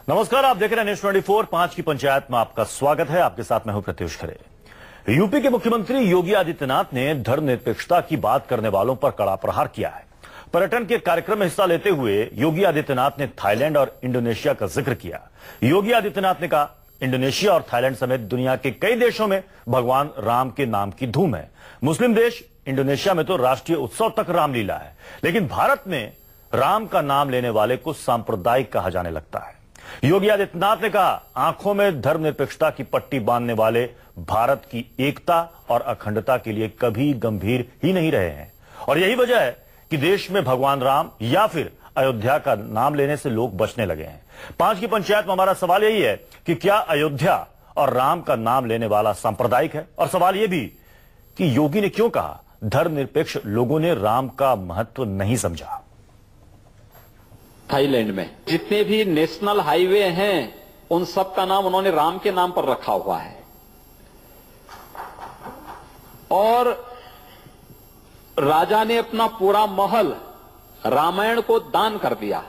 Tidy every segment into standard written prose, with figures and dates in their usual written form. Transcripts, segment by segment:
नमस्कार, आप देख रहे हैं न्यूज 24 5 की पंचायत में आपका स्वागत है। आपके साथ मैं हूं प्रत्युष खरे। यूपी के मुख्यमंत्री योगी आदित्यनाथ ने धर्मनिरपेक्षता की बात करने वालों पर कड़ा प्रहार किया है। पर्यटन के कार्यक्रम में हिस्सा लेते हुए योगी आदित्यनाथ ने थाईलैंड और इंडोनेशिया का जिक्र किया। योगी आदित्यनाथ ने कहा, इंडोनेशिया और थाईलैंड समेत दुनिया के कई देशों में भगवान राम के नाम की धूम है। मुस्लिम देश इंडोनेशिया में तो राष्ट्रीय उत्सव तक रामलीला है, लेकिन भारत में राम का नाम लेने वाले को सांप्रदायिक कहा जाने लगता है। योगी आदित्यनाथ ने कहा, आंखों में धर्मनिरपेक्षता की पट्टी बांधने वाले भारत की एकता और अखंडता के लिए कभी गंभीर ही नहीं रहे हैं, और यही वजह है कि देश में भगवान राम या फिर अयोध्या का नाम लेने से लोग बचने लगे हैं। 5 की पंचायत में हमारा सवाल यही है कि क्या अयोध्या और राम का नाम लेने वाला सांप्रदायिक है, और सवाल यह भी कि योगी ने क्यों कहा धर्मनिरपेक्ष लोगों ने राम का महत्व नहीं समझा। थाईलैंड में जितने भी नेशनल हाईवे हैं उन सब का नाम उन्होंने राम के नाम पर रखा हुआ है, और राजा ने अपना पूरा महल रामायण को दान कर दिया।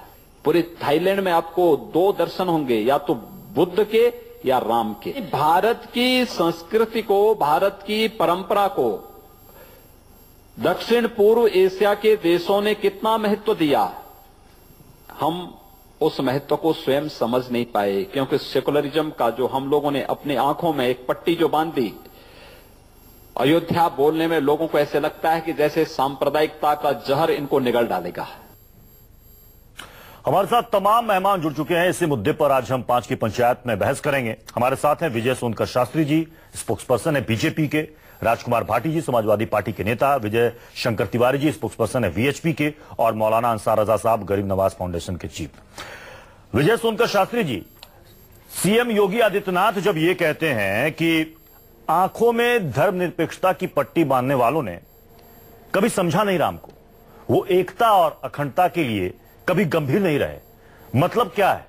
पूरे थाईलैंड में आपको 2 दर्शन होंगे, या तो बुद्ध के या राम के। भारत की संस्कृति को, भारत की परंपरा को दक्षिण पूर्व एशिया के देशों ने कितना महत्व दिया, हम उस महत्व को स्वयं समझ नहीं पाए, क्योंकि सेकुलरिज्म का जो हम लोगों ने अपनी आंखों में एक पट्टी जो बांध दी, अयोध्या बोलने में लोगों को ऐसे लगता है कि जैसे सांप्रदायिकता का जहर इनको निगल डालेगा। हमारे साथ तमाम मेहमान जुड़ चुके हैं। इसी मुद्दे पर आज हम 5 की पंचायत में बहस करेंगे। हमारे साथ हैं विजय सोनकर शास्त्री जी, स्पोक्सपर्सन है बीजेपी के, राजकुमार भाटी जी समाजवादी पार्टी के नेता, विजय शंकर तिवारी जी स्पोक्सपर्सन है वीएचपी के, और मौलाना अंसार रजा साहब गरीब नवाज फाउंडेशन के चीफ। विजय सोनकर शास्त्री जी, सीएम योगी आदित्यनाथ जब ये कहते हैं कि आंखों में धर्मनिरपेक्षता की पट्टी बांधने वालों ने कभी समझा नहीं राम को, वो एकता और अखंडता के लिए कभी गंभीर नहीं रहे, मतलब क्या है?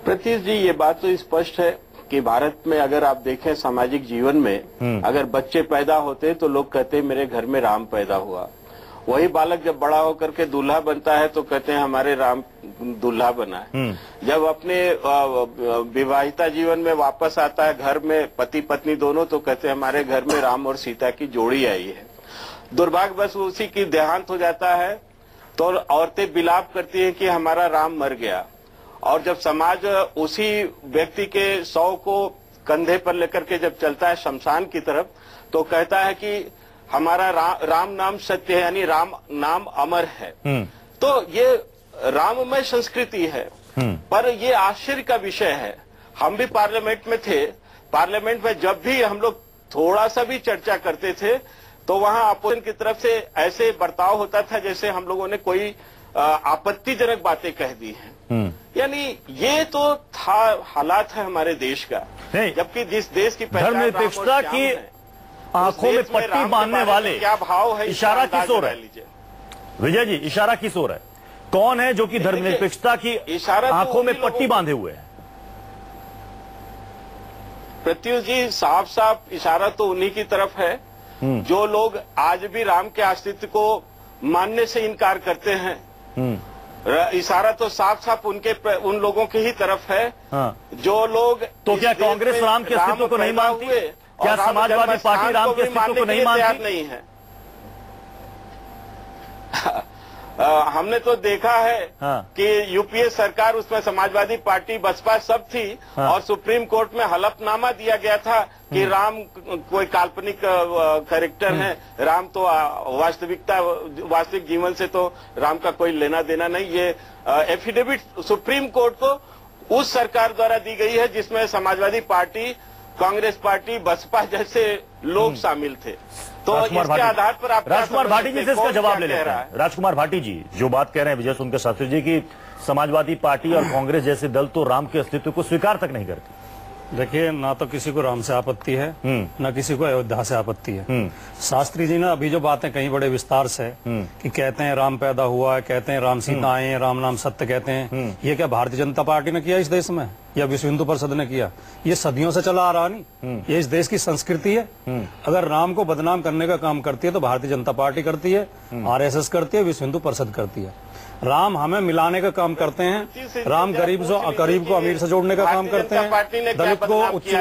प्रत्युष जी, ये बात तो स्पष्ट है कि भारत में अगर आप देखें सामाजिक जीवन में अगर बच्चे पैदा होते तो लोग कहते हैं मेरे घर में राम पैदा हुआ। वही बालक जब बड़ा होकर के दूल्हा बनता है तो कहते हैं हमारे राम दूल्हा बना है। जब अपने विवाहिता जीवन में वापस आता है घर में पति पत्नी दोनों, तो कहते हैं हमारे घर में राम और सीता की जोड़ी आई है। दुर्भाग्यवश उसी की देहांत हो जाता है तो औरतें विलाप करती हैं कि हमारा राम मर गया, और जब समाज उसी व्यक्ति के शव को कंधे पर लेकर के जब चलता है शमशान की तरफ, तो कहता है कि हमारा राम नाम सत्य है, यानी राम नाम अमर है। तो ये राममय संस्कृति है। पर ये आश्चर्य का विषय है, हम भी पार्लियामेंट में थे, पार्लियामेंट में जब भी हम लोग थोड़ा सा भी चर्चा करते थे तो वहां अपोजिशन की तरफ से ऐसे बर्ताव होता था जैसे हम लोगों ने कोई आपत्तिजनक बातें कह दी हैं। यानी ये तो था हालात है हमारे देश का, जबकि जिस देश की धर्मनिरपेक्षता की आंखों में पट्टी बांधने वाले क्या भाव है, इशारा किस ओर है? विजय जी, इशारा किस ओर है? कौन है जो कि धर्मनिरपेक्षता की आंखों में पट्टी बांधे हुए है? प्रत्युष जी, साफ साफ इशारा तो उन्हीं की तरफ है जो लोग आज भी राम के अस्तित्व को मानने से इनकार करते हैं। इशारा तो साफ साफ उन लोगों की ही तरफ है। जो लोग तो क्या कांग्रेस राम के अस्तित्व को नहीं मानती? क्या समाजवादी पार्टी राम के अस्तित्व को नहीं मानती? नहीं है। हमने तो देखा है कि यूपीए सरकार, उसमें समाजवादी पार्टी बसपा सब थी, और सुप्रीम कोर्ट में हलफनामा दिया गया था कि राम कोई काल्पनिक कैरेक्टर है, राम तो वास्तविक जीवन से तो राम का कोई लेना देना नहीं। ये एफिडेविट सुप्रीम कोर्ट को उस सरकार द्वारा दी गई है जिसमें समाजवादी पार्टी, कांग्रेस पार्टी, बसपा जैसे लोग शामिल थे। तो इसके आधार पर आप राजकुमार भाटी जी से इसका जवाब ले लेते हैं। राजकुमार भाटी जी, जो बात कह रहे हैं विजय सोनकर शास्त्री जी की समाजवादी पार्टी और कांग्रेस जैसे दल तो राम के अस्तित्व को स्वीकार तक नहीं करती। देखिए, ना तो किसी को राम से आपत्ति है, ना किसी को अयोध्या से आपत्ति है। शास्त्री जी ने अभी जो बातें कही बड़े विस्तार से कि कहते हैं राम पैदा हुआ है, कहते हैं राम सीता आए हैं, राम नाम सत्य कहते हैं, ये क्या भारतीय जनता पार्टी ने किया इस देश में? या विश्व हिंदू परिषद ने किया, ये सदियों से चला आ रहा नहीं। ये इस देश की संस्कृति है। अगर राम को बदनाम करने का काम करती है तो भारतीय जनता पार्टी करती है, आरएसएस करती है, विश्व हिंदू परिषद करती है। राम हमें मिलाने का काम करते हैं, राम गरीब को अमीर से जोड़ने का काम करते हैं, दलित को उच्च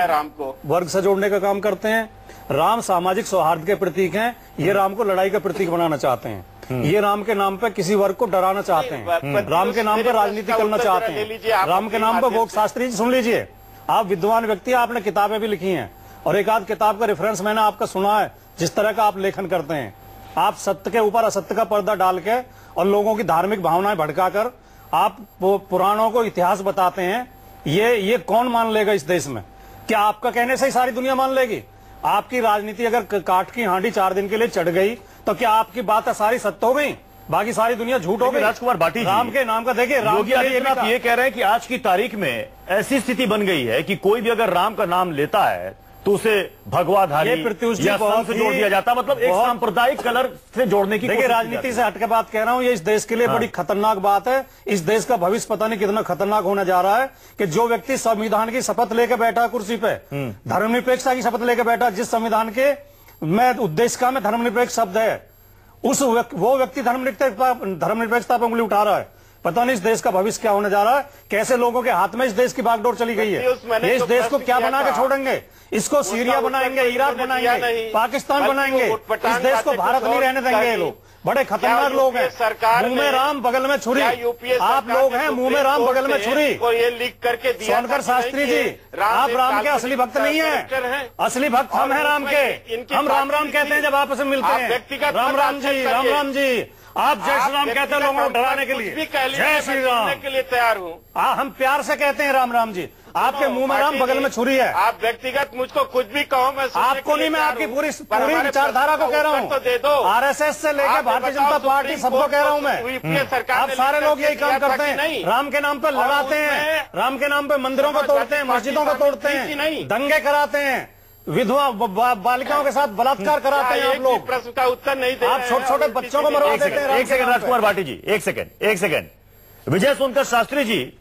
वर्ग से जोड़ने का काम करते हैं। राम सामाजिक सौहार्द के प्रतीक हैं, ये राम को लड़ाई का प्रतीक बनाना चाहते हैं। ये राम के नाम पे किसी वर्ग को डराना चाहते हैं, राम के नाम पे राजनीति करना चाहते हैं, राम के नाम पे वो। शास्त्री जी सुन लीजिए, आप विद्वान व्यक्ति, आपने किताबें भी लिखी हैं और एक आध किताब का रेफरेंस मैंने आपका सुना है। जिस तरह का आप लेखन करते हैं, आप सत्य के ऊपर असत्य का पर्दा डाल के और लोगों की धार्मिक भावनाएं भड़काकर आप पुराणों को इतिहास बताते हैं। ये कौन मान लेगा इस देश में? क्या आपका कहने से ही सारी दुनिया मान लेगी? आपकी राजनीति अगर काठ की हांडी 4 दिन के लिए चढ़ गई तो क्या आपकी बात सारी सत्य हो गई, बाकी सारी दुनिया झूठ हो गई? राजकुमार भाटी जी, राम के नाम का देखिए, योगी आदित्यनाथ ये कह रहे हैं कि आज की तारीख में ऐसी स्थिति बन गई है कि कोई भी अगर राम का नाम लेता है तो उसे भगवाधारी या संत से जोड़ दिया जाता, मतलब एक सांप्रदायिक कलर से जोड़ने की। देखिए, राजनीति से हटके बात कह रहा हूं, ये इस देश के लिए बड़ी खतरनाक बात है। इस देश का भविष्य पता नहीं कितना खतरनाक होने जा रहा है कि जो व्यक्ति संविधान की शपथ लेकर बैठा कुर्सी पे, धर्मनिरपेक्षता की शपथ लेकर बैठा, जिस संविधान के मैं उद्देश्य का में धर्मनिरपेक्ष शब्द है, वो व्यक्ति धर्मनिरपेक्षता पर उंगली उठा रहा है। पता नहीं इस देश का भविष्य क्या होने जा रहा है, कैसे लोगों के हाथ में इस देश की बागडोर चली गई है। ये इस देश को क्या बना के छोड़ेंगे? इसको सीरिया बनाएंगे, इराक बनाएंगे, पाकिस्तान बनाएंगे। इस देश को भारत नहीं रहने देंगे ये लोग। बड़े खतरनाक लोग हैं। मुंह में राम बगल में छुरी, आप लोग हैं मुंह में राम बगल में छुरी। को ये लिख करके दिया सोनकर शास्त्री जी, आप राम के असली भक्त नहीं है, असली भक्त हम हैं राम के। हम राम राम कहते हैं जब आपस में मिलते हैं, राम राम जी, राम राम जी। आप जय श्री राम कहते हैं लोगों को डराने के लिए, जय श्री राम के लिए तैयार हूँ। हम प्यार से कहते हैं राम राम जी। आपके मुंह में राम, बगल में छुरी है। आप व्यक्तिगत मुझको कुछ भी कहो, मैं आपको नहीं, मैं आपकी पूरी विचारधारा को कह रहा हूँ। तो दे दो, आरएसएस से लेकर भारतीय जनता पार्टी सबको कह रहा हूँ मैं। आप सारे लोग यही काम करते हैं, राम के नाम पर लड़ाते हैं, राम के नाम पर मंदिरों को तोड़ते हैं, मस्जिदों को तोड़ते हैं, दंगे कराते हैं, विधवा बालिकाओं के साथ बलात्कार कराते हैं। आप लोग प्रश्न का उत्तर नहीं दे, आप छोटे छोटे बच्चों को मरवा देते हैं। एक सेकंड राजकुमार भाटी जी, एक सेकंड। विजय सोनकर शास्त्री जी,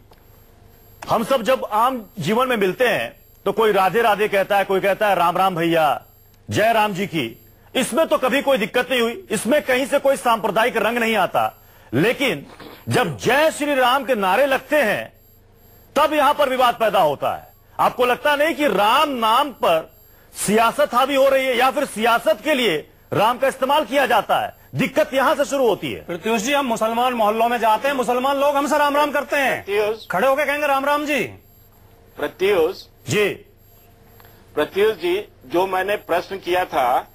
हम सब जब आम जीवन में मिलते हैं तो कोई राधे राधे कहता है, कोई कहता है राम राम भैया, जय राम जी की। इसमें तो कभी कोई दिक्कत नहीं हुई, इसमें कहीं से कोई सांप्रदायिक रंग नहीं आता। लेकिन जब जय श्री राम के नारे लगते हैं तब यहां पर विवाद पैदा होता है। आपको लगता नहीं कि राम नाम पर सियासत हावी हो रही है, या फिर सियासत के लिए राम का इस्तेमाल किया जाता है? दिक्कत यहां से शुरू होती है। प्रत्युष जी, हम मुसलमान मोहल्लों में जाते हैं, मुसलमान लोग हमसे राम राम करते हैं, खड़े होकर कहेंगे राम राम जी। प्रत्युष जी, जो मैंने प्रश्न किया था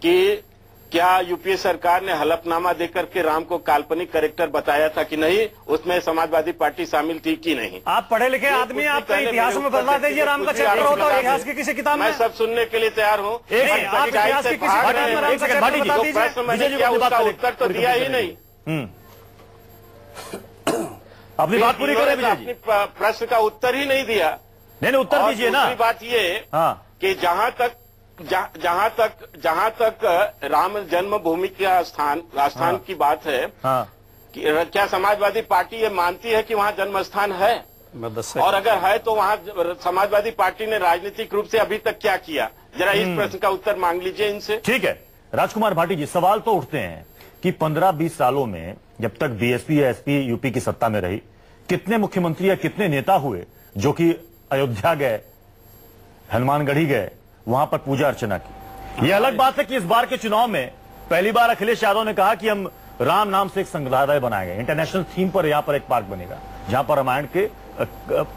कि क्या यूपीए सरकार ने हलफनामा देकर के राम को काल्पनिक कैरेक्टर बताया था कि नहीं, उसमें समाजवादी पार्टी शामिल थी कि नहीं? आप पढ़े लिखे आदमी, आप इतिहास में बदला दीजिए, राम का चैप्टर होता है इतिहास की किसी किताब में। मैं सब सुनने के लिए तैयार हूँ। इतिहास की किसी किताब में राम का चैप्टर बता दीजिए। प्रश्न मैंने किया, उसका उत्तर तो दिया ही नहीं। अपनी बात पूरी करें विजय जी। प्रश्न का उत्तर ही नहीं दिया। नहीं, उत्तर दीजिए ना। दूसरी बात ये कि जहां तक राम जन्मभूमि का स्थान की बात है, कि क्या समाजवादी पार्टी ये मानती है कि वहां जन्म स्थान है? और अगर है तो वहां समाजवादी पार्टी ने राजनीतिक रूप से अभी तक क्या किया? जरा इस प्रश्न का उत्तर मांग लीजिए इनसे। ठीक है राजकुमार भाटी जी, सवाल तो उठते हैं कि 15-20 सालों में जब तक बीएसपी या एसपी यूपी की सत्ता में रही, कितने मुख्यमंत्री या कितने नेता हुए जो कि अयोध्या गए, हनुमानगढ़ी गए, वहां पर पूजा अर्चना की। यह अलग बात है कि इस बार के चुनाव में पहली बार अखिलेश यादव ने कहा कि हम राम नाम से एक संग्रहालय बनाएंगे, इंटरनेशनल थीम पर यहां पर एक पार्क बनेगा जहां पर रामायण के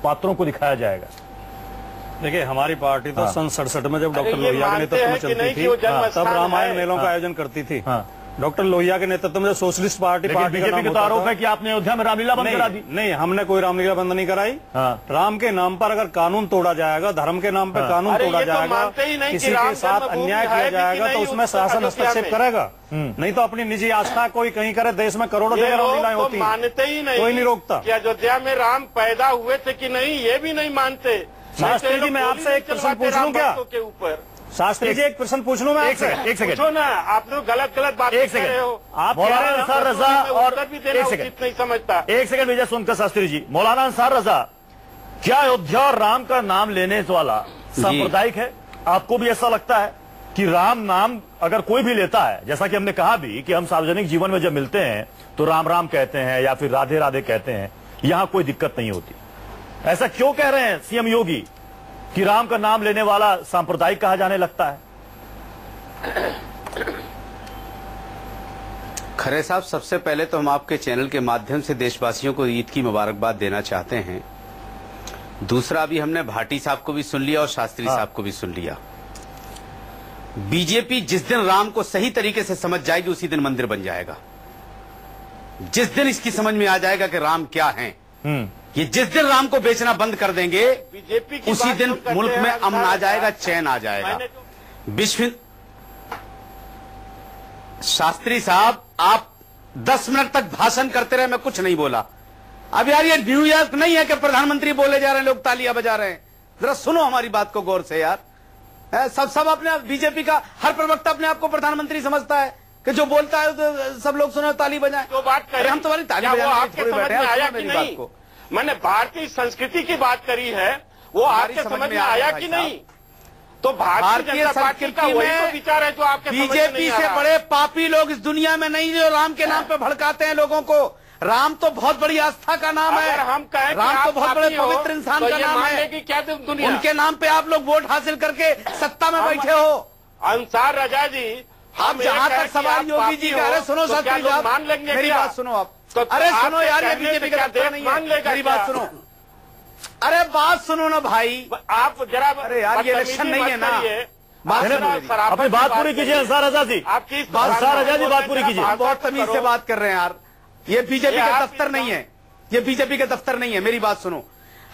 पात्रों को दिखाया जाएगा। देखिए, हमारी पार्टी तो सन 67 में जब डॉक्टर लोहिया के नेतृत्व में चलती थी, तब रामायण मेलों का आयोजन करती थी। डॉक्टर लोहिया के नेतृत्व में सोशलिस्ट पार्टी का नाम आरोप है कि आपने अयोध्या में रामलीला बंद करा दी। नहीं, हमने कोई रामलीला बंद नहीं कराई। राम के नाम पर अगर कानून तोड़ा जाएगा, धर्म के नाम पर कानून तोड़ा जाएगा, किसी के साथ अन्याय किया जाएगा तो उसमें शासन हस्तक्षेप करेगा। नहीं तो अपनी निजी आस्था कोई कहीं करे, देश में करोड़ों जगह रामलीलाएं होती हैं, मानते ही नहीं, कोई नहीं रोकता। कि अयोध्या में राम पैदा हुए थे कि नहीं, ये भी नहीं मानते। शास्त्री जी, मैं आपसे एक प्रश्न पूछ लूं क्या? के ऊपर शास्त्री जी, एक प्रश्न पूछ लूं मैं आपसे? एक सेकंड पूछो ना, आप लोग गलत बात कर रहे हो। आप मौलाना अंसार रजा और नहीं समझता। एक सेकंड विजय सोनकर शास्त्री जी, मौलाना अंसार रजा, क्या अयोध्या और राम का नाम लेने वाला सांप्रदायिक है? आपको भी ऐसा लगता है कि राम नाम अगर कोई भी लेता है, जैसा कि हमने कहा भी कि हम सार्वजनिक जीवन में जब मिलते हैं तो राम राम कहते हैं या फिर राधे राधे कहते हैं, यहां कोई दिक्कत नहीं होती। ऐसा क्यों कह रहे हैं सीएम योगी कि राम का नाम लेने वाला सांप्रदायिक कहा जाने लगता है? खरे साहब, सबसे पहले तो हम आपके चैनल के माध्यम से देशवासियों को ईद की मुबारकबाद देना चाहते हैं। दूसरा, अभी हमने भाटी साहब को भी सुन लिया और शास्त्री साहब को भी सुन लिया। बीजेपी जिस दिन राम को सही तरीके से समझ जाएगी उसी दिन मंदिर बन जाएगा। जिस दिन इसकी समझ में आ जाएगा कि राम क्या है, ये जिस दिन राम को बेचना बंद कर देंगे बीजेपी उसी दिन मुल्क में अमन आ जाएगा, चैन आ जाएगा। विश्व शास्त्री साहब, आप 10 मिनट तक भाषण करते रहे, मैं कुछ नहीं बोला। अब यार ये न्यूयॉर्क नहीं है कि प्रधानमंत्री बोले जा रहे हैं, लोग तालियां बजा रहे हैं। जरा सुनो हमारी बात को गौर से यार। सब अपने बीजेपी का हर प्रवक्ता अपने आप को प्रधानमंत्री समझता है कि जो बोलता है तो सब लोग सुनो ताली बजाएं। जो बात कर हम तुम्हारी ताली आपके समझ में आया कि मेरी नहीं? बात को मैंने भारतीय संस्कृति की बात करी है, वो आपके समझ में आया कि नहीं? तो भारतीय जनता पार्टी का वही तो विचार है जो आपके बीजेपी से बड़े पापी लोग इस दुनिया में नहीं जो राम के नाम पे भड़काते हैं लोगों को। राम तो बहुत बड़ी आस्था का नाम है। हम कहें राम तो बहुत बड़े पवित्र इंसान का नाम है। क्या दुनिया उनके नाम पे आप लोग वोट हासिल करके सत्ता में बैठे हो। अंसार रजा जी, हम जहां तक सवाल योगी जी का है, सुनो शास्त्री साहब, मान लेंगे मेरी बात सुनो आप। अरे सुनो यार, ये बीजेपी का दफ्तर नहीं है, मेरी बात सुनो। अरे बात सुनो ना भाई, आप जरा। अरे यार ये इलेक्शन नहीं है ना, अपनी बात पूरी कीजिए अंसार रजा जी। आपकी अंसार रजा जी बात पूरी कीजिए। बहुत तमीज से बात कर रहे हैं यार। ये बीजेपी का दफ्तर नहीं है, ये बीजेपी का दफ्तर नहीं है। मेरी बात सुनो,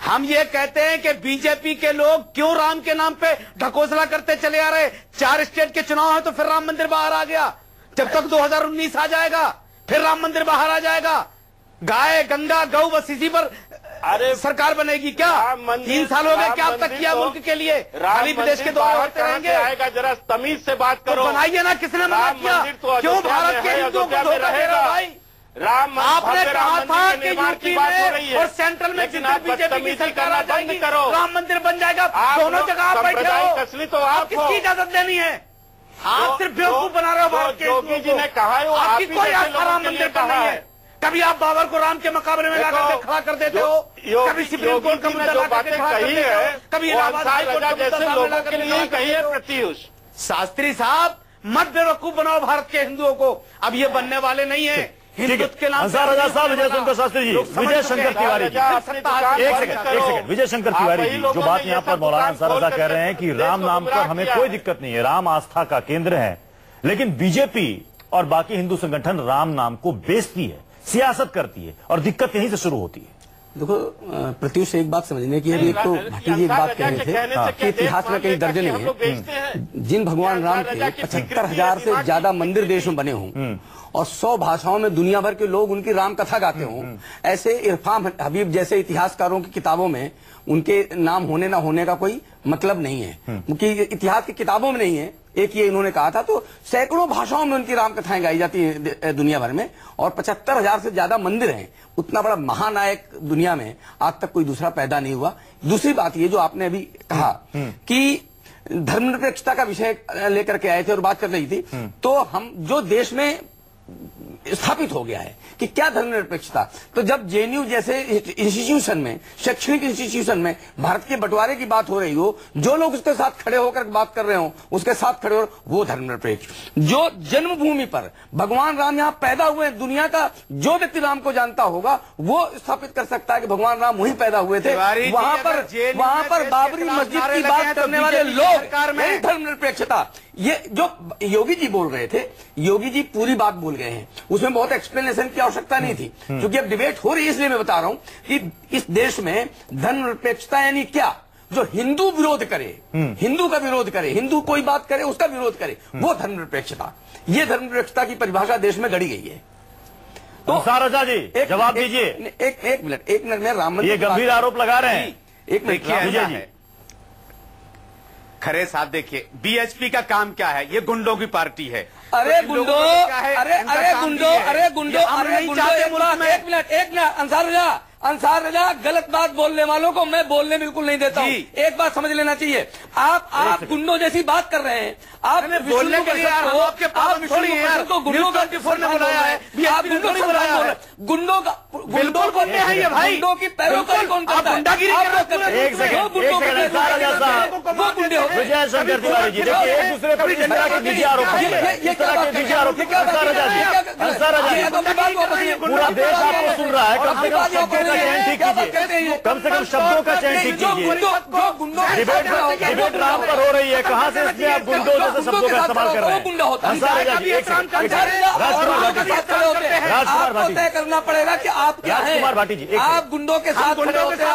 हम ये कहते हैं कि बीजेपी के लोग क्यों राम के नाम पे ढकोसला करते चले आ रहे। 4 स्टेट के चुनाव है तो फिर राम मंदिर बाहर आ गया। जब तक 2019 आ जाएगा फिर राम मंदिर बाहर आ जाएगा। गाय गंगा गौ बस इसी पर अरे सरकार बनेगी क्या? 3 साल हो गए, क्या अब तक किया मुल्क के लिए? खाली विदेश के दौरे होते रहेंगे। आएगा, जरा तमीज से बात करो। तो बनाइए ना, किसने मना किया? क्यों भारत के हिंदुओं को धोखा दे रहे हो भाई? राम आपने कहा था कि यूपी में और सेंट्रल में जितनी बीजेपी की सरकार आ जाएगी राम मंदिर बन जाएगा। दोनों जगह आप बैठे हो, असली तो आप किसकी इजाजत देनी है? आप सिर्फ बेवकूफ बना रहे हो भारत के योगी जी ने कहा है, आपकी कोई आस्था राम मंदिर पर नहीं है। कभी आप बाबर को राम के मुकाबले में लाकर खड़ा कर देते हो, कभी सुप्रीम कोर्ट का मुद्दा लाकर खड़ा कर देते हो, कभी इलाहाबाद हाई कोर्ट का मुद्दा सामने लाकर कही है प्रत्युष। शास्त्री साहब, मत बेवकूफ बनाओ भारत के हिंदुओं को। अब ये बनने वाले नहीं है हिंदुत्व के नाम। अंसार रजा साहब, विजय शंकर शास्त्री जी, विजय शंकर तिवारी जी, एक सेकंड। विजय शंकर तिवारी जी, जो बात यहाँ पर मौलाना अंसार रजा कह रहे हैं कि राम नाम पर हमें कोई दिक्कत नहीं है, राम आस्था का केंद्र है, लेकिन बीजेपी और बाकी हिंदू संगठन राम नाम को बेचती है, सियासत करती है और दिक्कत यहीं से शुरू होती है। देखो प्रत्युष, एक बात समझने की है। एक तो भाटी जी एक बात कह रहे थे कि इतिहास में कहीं दर्ज नहीं है। जिन भगवान राम के 75,000 से ज्यादा मंदिर देश में बने हों और 100 भाषाओं में दुनिया भर के लोग उनकी राम कथा गाते हों, ऐसे इरफान हबीब जैसे इतिहासकारों की किताबों में उनके नाम होने ना होने का कोई मतलब नहीं है, क्योंकि इतिहास की किताबों में नहीं है। एक ये इन्होंने कहा था, तो सैकड़ों भाषाओं में उनकी राम कथाएं गाई जाती है दुनिया भर में, और 75,000 से ज्यादा मंदिर हैं। उतना बड़ा महानायक दुनिया में आज तक कोई दूसरा पैदा नहीं हुआ। दूसरी बात ये जो आपने अभी कहा कि धर्मनिरपेक्षता का विषय लेकर के आए थे और बात कर रही थी, तो हम जो देश में स्थापित हो गया है कि क्या धर्मनिरपेक्षता, तो जब जेएनयू जैसे इंस्टीट्यूशन में, शैक्षणिक इंस्टीट्यूशन में भारत के बंटवारे की बात हो रही हो, जो लोग उसके साथ खड़े होकर बात कर रहे हो, उसके साथ खड़े हो, वो धर्मनिरपेक्ष। जो जन्मभूमि पर भगवान राम यहाँ पैदा हुए, दुनिया का जो व्यक्ति राम को जानता होगा वो स्थापित कर सकता है कि भगवान राम वहीं पैदा हुए थे। वहां पर बाबरी मस्जिद की बात करने वाले लोग धर्मनिरपेक्षता, ये जो योगी जी बोल रहे थे, योगी जी पूरी बात बोल गए हैं, उसमें बहुत एक्सप्लेनेशन की आवश्यकता नहीं थी, क्योंकि अब डिबेट हो रही है, इसलिए मैं बता रहा हूं कि इस देश में धर्मनिरपेक्षता यानी क्या? जो हिंदू विरोध करे, हिंदू का विरोध करे, हिंदू कोई बात करे उसका विरोध करे, वो धर्मनिरपेक्षता। ये धर्मनिरपेक्षता की परिभाषा देश में गढ़ी गई है। तो अंसार रजा जी जवाब दीजिए। एक मिनट में राम मंदिर, ये गंभीर आरोप लगा रहे हैं। एक मिनट विजय जी, खरे साहब देखिए, बीएचपी का काम क्या है? ये गुंडों की पार्टी है। अरे गुंडो, अरे गुंडो, एक मिनट अंसार रजा, अंसार रजा गलत बात बोलने वालों को मैं बोलने बिल्कुल नहीं देता हूँ। एक बात समझ लेना चाहिए, आप गुंडों जैसी बात कर रहे हैं। आप बोलने के लिए आपके पास थोड़ी है यार, को गुंडों का ने बुलाया है, आप गुंडों को बुलाया है, गुंडों का बिल्कुल बोलते हैं ये भाई, गुंडों की पैरोकारी कौन करता है? एक सेकंड वो गुंडे होते हैं। विजय शंकर तिवारी जी, देखिए एक दूसरे पर इस तरह के निजी आरोप पूरा देश आपको सुन रहा है। कम से कम शब्दों का चयन ठीक कीजिए, कम से कम शब्दों का चयन ठीक कीजिए। डिबेट राम पर हो रही है, कहाँ से इसमें आप गुंडों जैसे शब्दों का इस्तेमाल कर रहे हैं? अंसार रजा जी, राजकुमार भाटी तय करना पड़ेगा कि आप क्या हैं। राजकुमार भाटी जी, आप गुंडों के साथ खड़े होते हैं,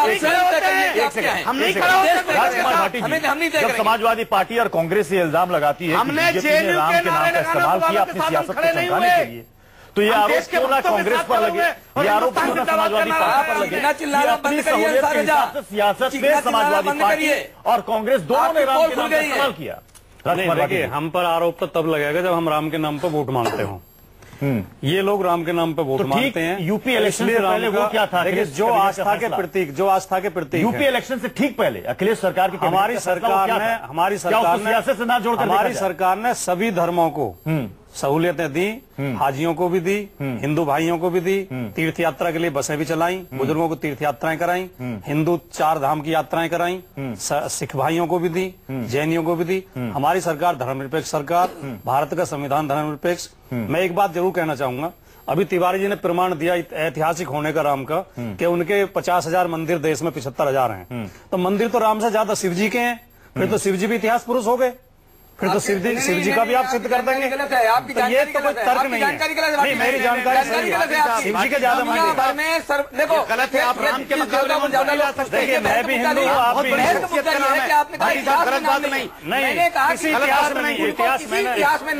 राजकुमार भाटी जी, जब समाजवादी पार्टी और कांग्रेस ये इल्जाम लगाती है कि बीजेपी ने राम के नाम का इस्तेमाल किया अपनी सियासत को चमकाने के लिए, तो ये आरोप क्यों ना कांग्रेस पर लगे, ये आरोप क्यों ना समाजवादी पार्टी पर लगे? अपनी सहूलियत के हिसाब से सियासत में समाजवादी पार्टी और कांग्रेस दोनों ने राम के नाम का इस्तेमाल किया। देखिए, हम पर आरोप तो तब लगेगा जब हम राम के नाम पर वोट मांगते हो। ये लोग राम के नाम पर वोट मांगते हैं। यूपी इलेक्शन से पहले वो क्या था? देखिए, जो आस्था के प्रतीक यूपी इलेक्शन से ठीक पहले अखिलेश सरकार की हमारी सरकार ने सभी धर्मों को सहूलियतें दी, हाजियों को भी दी, हिंदू भाइयों को भी दी, तीर्थ यात्रा के लिए बसें भी चलाई, बुजुर्गों को तीर्थ यात्राएं कराई, हिंदू 4 धाम की यात्राएं कराई, सिख भाइयों को भी दी, जैनियों को भी दी। हमारी सरकार धर्मनिरपेक्ष सरकार, भारत का संविधान धर्मनिरपेक्ष। मैं एक बात जरूर कहना चाहूंगा, अभी तिवारी जी ने प्रमाण दिया ऐतिहासिक होने का राम का, कि उनके 50,000 मंदिर देश में 75,000 हैं। तो मंदिर तो राम से ज्यादा शिव जी के हैं, फिर तो शिव जी भी इतिहास पुरुष हो गए, फिर तो शिव जी का भी आप सिद्ध कर देंगे। तो ये तो कोई तर्क नहीं है। नहीं, मेरी जानकारी सही है, शिव जी के ज्यादा मानते। देखो गलत है, आप राम के मुकाबले में ज्यादा ला सकते हैं। देखिए, मैं भी हिंदू हूँ, आप भी हिंदू। गलत बात नहीं, किसी इतिहास में नहीं।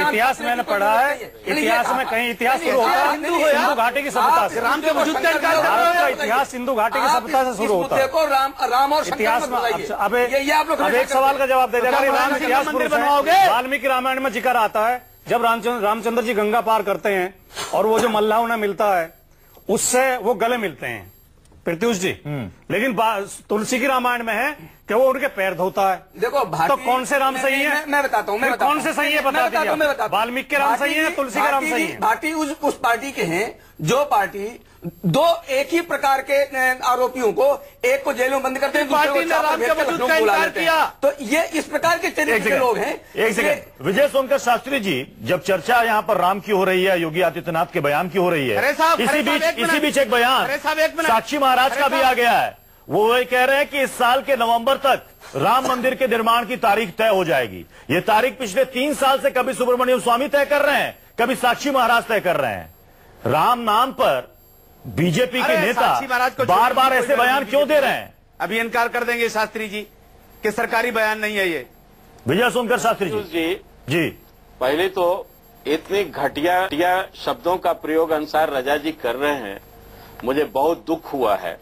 इतिहास मैंने पढ़ा है, इतिहास में कहीं इतिहास शुरू होता है सिंधु घाटी की सभ्यता से। राम के वजूद का इनकार भारत का इतिहास सिंधु घाटी की सभ्यता से शुरू होता है। देखो, राम और इतिहास में अब एक सवाल का जवाब दे देगा, राम इतिहास पुरुष बनवाओगे। वाल्मीकि रामायण में जिक्र आता है, जब रामचंद्र जी गंगा पार करते हैं और वो जो मल्लाह उन्हें मिलता है, उससे वो गले मिलते हैं प्रत्युष जी। लेकिन तुलसी की रामायण में है कि वो उनके पैर धोता है। देखो, तो कौन से राम सही है? मैं बताता हूँ, कौन से सही है बता दीजिए। वाल्मीकि के राम सही है, तुलसी के राम सही है? भाटी उस पार्टी के हैं जो पार्टी दो एक ही प्रकार के आरोपियों को, एक को जेल में बंद करते हैं, दूसरे को राम के वजूद का इनकार किया। तो ये इस प्रकार के चरित्र के लोग हैं। एक सेकंड, विजय सोनकर शास्त्री जी, जब चर्चा यहाँ पर राम की हो रही है, योगी आदित्यनाथ के बयान की हो रही है, इसी बीच एक बयान साक्षी महाराज का भी आ गया है। वो ये कह रहे हैं कि इस साल के नवंबर तक राम मंदिर के निर्माण की तारीख तय हो जाएगी। ये तारीख पिछले 3 साल से कभी सुब्रमण्यम स्वामी तय कर रहे हैं, कभी साक्षी महाराज तय कर रहे हैं। राम नाम पर बीजेपी के नेता बार बार ऐसे बयान क्यों दे रहे हैं? अभी इनकार कर देंगे शास्त्री जी कि सरकारी बयान नहीं है ये। विजय सोनकर शास्त्री जी, पहले तो इतने घटिया शब्दों का प्रयोग अंसार रजा जी कर रहे हैं, मुझे बहुत दुख हुआ है।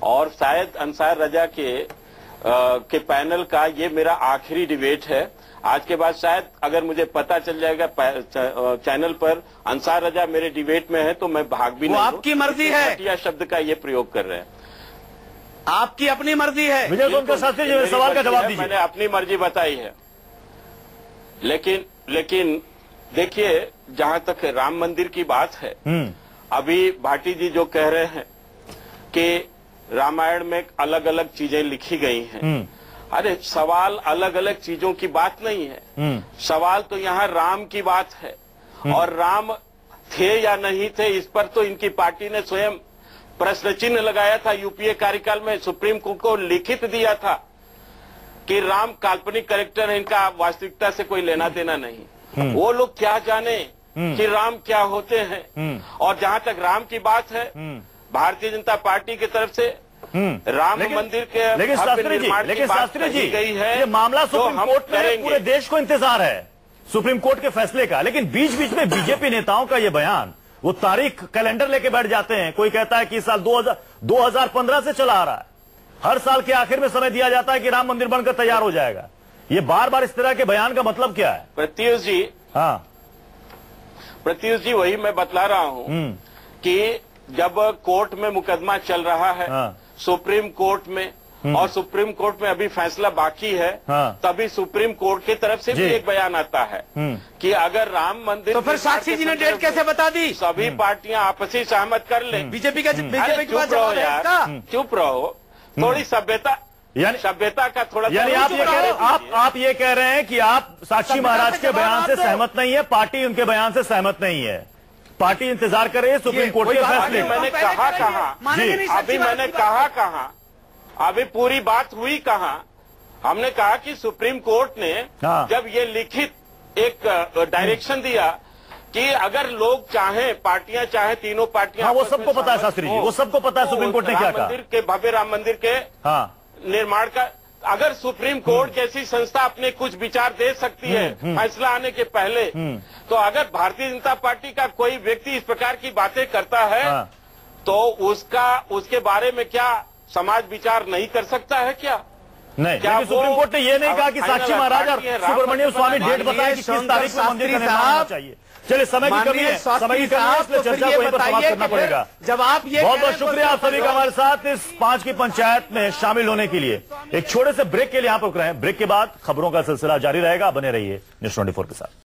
और शायद अंसार रजा के पैनल का ये मेरा आखिरी डिबेट है। आज के बाद शायद अगर मुझे पता चल जाएगा चैनल पर अंसार रजा मेरे डिबेट में है तो मैं भाग भी नहीं। आपकी मर्जी है। घटिया शब्द का ये प्रयोग कर रहे हैं, आपकी अपनी मर्जी है। विजय सोनकर शास्त्री जी, सवाल का जवाब दीजिए। मैंने अपनी मर्जी बताई है, लेकिन देखिए, जहां तक राम मंदिर की बात है, अभी भाटी जी जो कह रहे हैं कि रामायण में अलग अलग चीजें लिखी गई हैं, अरे सवाल अलग अलग चीजों की बात नहीं है। सवाल तो यहाँ राम की बात है, और राम थे या नहीं थे इस पर तो इनकी पार्टी ने स्वयं प्रश्न चिन्ह लगाया था। यूपीए कार्यकाल में सुप्रीम कोर्ट को लिखित दिया था कि राम काल्पनिक कैरेक्टर है, इनका वास्तविकता से कोई लेना देना नहीं। वो लोग क्या जाने कि राम क्या होते हैं। और जहां तक राम की बात है, भारतीय जनता पार्टी की तरफ से राम मंदिर के लेकिन शास्त्री जी गई है, ये मामला सुप्रीम कोर्ट में पूरे देश को इंतजार है सुप्रीम कोर्ट के फैसले का। लेकिन बीच बीच में बीजेपी नेताओं का ये बयान, वो तारीख कैलेंडर लेके बैठ जाते हैं। कोई कहता है कि इस साल 2015 से चला आ रहा है, हर साल के आखिर में समय दिया जाता है कि राम मंदिर बनकर तैयार हो जाएगा। ये बार बार इस तरह के बयान का मतलब क्या है? प्रत्युष जी, हाँ प्रत्युष जी, वही मैं बतला रहा हूं कि जब कोर्ट में मुकदमा चल रहा है, हाँ। सुप्रीम कोर्ट में, और सुप्रीम कोर्ट में अभी फैसला बाकी है, हाँ। तभी सुप्रीम कोर्ट की तरफ से भी एक बयान आता है कि अगर राम मंदिर, तो फिर साक्षी जी ने डेट कैसे बता दी? सभी पार्टियां आपसी सहमत कर ले। बीजेपी के चुप रहो यार, चुप रहो, थोड़ी सभ्यता, यानी सभ्यता का थोड़ा, यानी आप ये कह रहे हैं, आप ये कह रहे हैं कि आप साक्षी महाराज के बयान से सहमत नहीं है, पार्टी उनके बयान से सहमत नहीं है, पार्टी इंतजार कर रही है सुप्रीम कोर्ट के फैसले। मैंने कहा कहा, अभी मैंने कहा कहा, अभी पूरी बात हुई कहा। हमने कहा कि सुप्रीम कोर्ट ने जब ये लिखित एक डायरेक्शन दिया कि अगर लोग चाहें, पार्टियां चाहें, तीनों पार्टियां, वो सबको पता है शास्त्री जी, वो सबको पता है सुप्रीम कोर्ट ने क्या कहा। मंदिर के, भव्य राम मंदिर के निर्माण का अगर सुप्रीम कोर्ट जैसी संस्था अपने कुछ विचार दे सकती है फैसला आने के पहले, तो अगर भारतीय जनता पार्टी का कोई व्यक्ति इस प्रकार की बातें करता है तो उसके बारे में क्या समाज विचार नहीं कर सकता है क्या? नहीं, लेकिन सुप्रीम कोर्ट ने ये नहीं कहा कि साक्षी महाराज और सुब्रमण्यम स्वामी डेट बताएं कि किस तारीख को मंदिर का निर्माण होना चाहिए। चलिए, समय की कमी है, समय की कमी है, इसलिए चर्चा को यहीं पर समाप्त करना पड़ेगा। जब आप ये बहुत बहुत शुक्रिया आप सभी का हमारे साथ इस 5 की पंचायत में शामिल होने के लिए। एक छोटे से ब्रेक के लिए यहां पर रुक रहे हैं, ब्रेक के बाद खबरों का सिलसिला जारी रहेगा, बने रहिए न्यूज़ 24 के साथ।